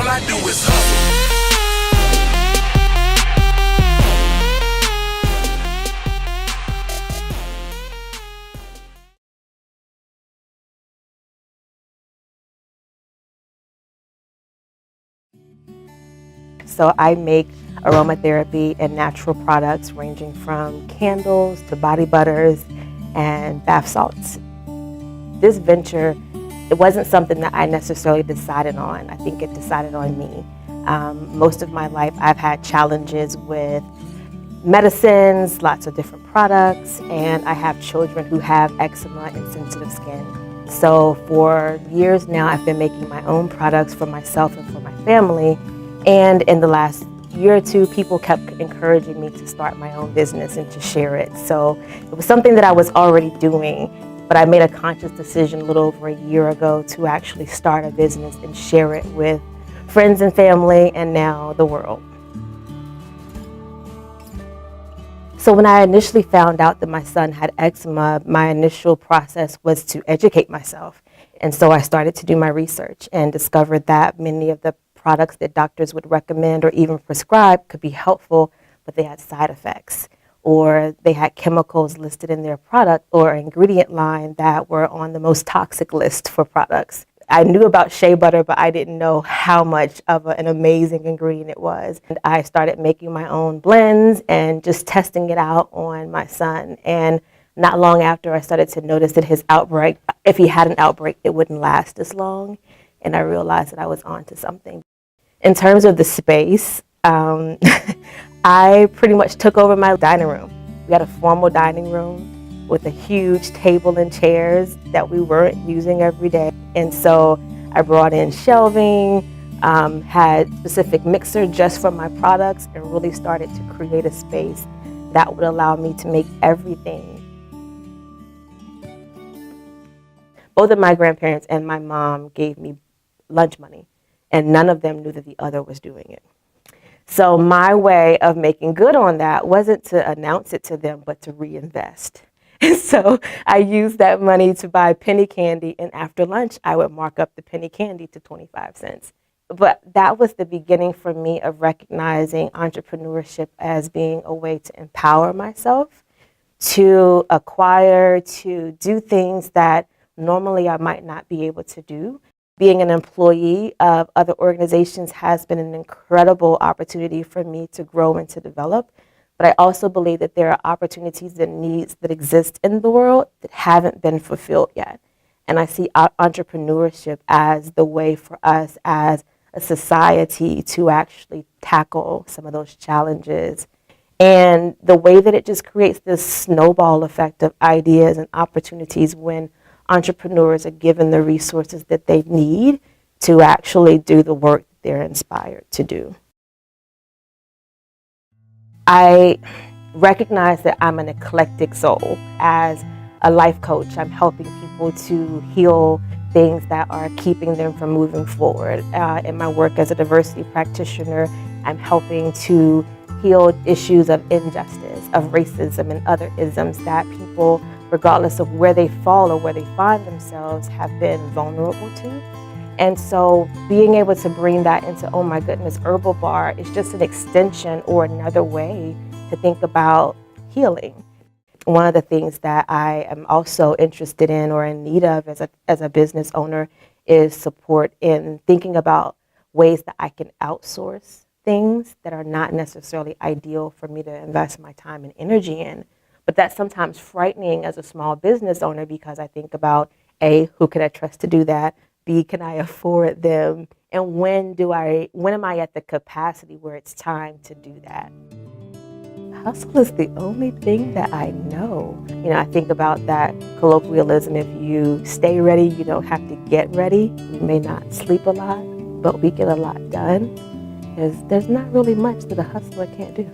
all I do is hustle. So I make aromatherapy and natural products ranging from candles to body butters and bath salts. This venture, it wasn't something that I necessarily decided on. I think it decided on me. Most of my life I've had challenges with medicines, lots of different products, and I have children who have eczema and sensitive skin. So for years now I've been making my own products for myself and for my family. And in the last year or two, people kept encouraging me to start my own business and to share it. So it was something that I was already doing, but I made a conscious decision a little over a year ago to actually start a business and share it with friends and family and now the world. So when I initially found out that my son had eczema, my initial process was to educate myself. And so I started to do my research and discovered that many of the products that doctors would recommend or even prescribe could be helpful, but they had side effects, or they had chemicals listed in their product or ingredient line that were on the most toxic list for products. I knew about shea butter, but I didn't know how much of an amazing ingredient it was. And I started making my own blends and just testing it out on my son. And not long after, I started to notice that his outbreak, if he had an outbreak, it wouldn't last as long. And I realized that I was onto something. In terms of the space, I pretty much took over my dining room. We had a formal dining room with a huge table and chairs that we weren't using every day. And so I brought in shelving, had specific mixer just for my products, and really started to create a space that would allow me to make everything. Both of my grandparents and my mom gave me lunch money, and none of them knew that the other was doing it. So my way of making good on that wasn't to announce it to them, but to reinvest. And so I used that money to buy penny candy, and after lunch, I would mark up the penny candy to 25 cents. But that was the beginning for me of recognizing entrepreneurship as being a way to empower myself, to acquire, to do things that normally I might not be able to do. Being an employee of other organizations has been an incredible opportunity for me to grow and to develop. But I also believe that there are opportunities and needs that exist in the world that haven't been fulfilled yet. And I see entrepreneurship as the way for us as a society to actually tackle some of those challenges. And the way that it just creates this snowball effect of ideas and opportunities when entrepreneurs are given the resources that they need to actually do the work that they're inspired to do. I recognize that I'm an eclectic soul. As a life coach, I'm helping people to heal things that are keeping them from moving forward. In my work as a diversity practitioner, I'm helping to heal issues of injustice, of racism and other isms that people, regardless of where they fall or where they find themselves, have been vulnerable to. And so being able to bring that into, oh my goodness, Herbal Bar is just an extension or another way to think about healing. One of the things that I am also interested in or in need of as a business owner is support in thinking about ways that I can outsource things that are not necessarily ideal for me to invest my time and energy in. But that's sometimes frightening as a small business owner because I think about, A, who can I trust to do that? B, can I afford them? And when am I at the capacity where it's time to do that? Hustle is the only thing that I know. You know, I think about that colloquialism, if you stay ready, you don't have to get ready. We may not sleep a lot, but we get a lot done. There's not really much that a hustler can't do.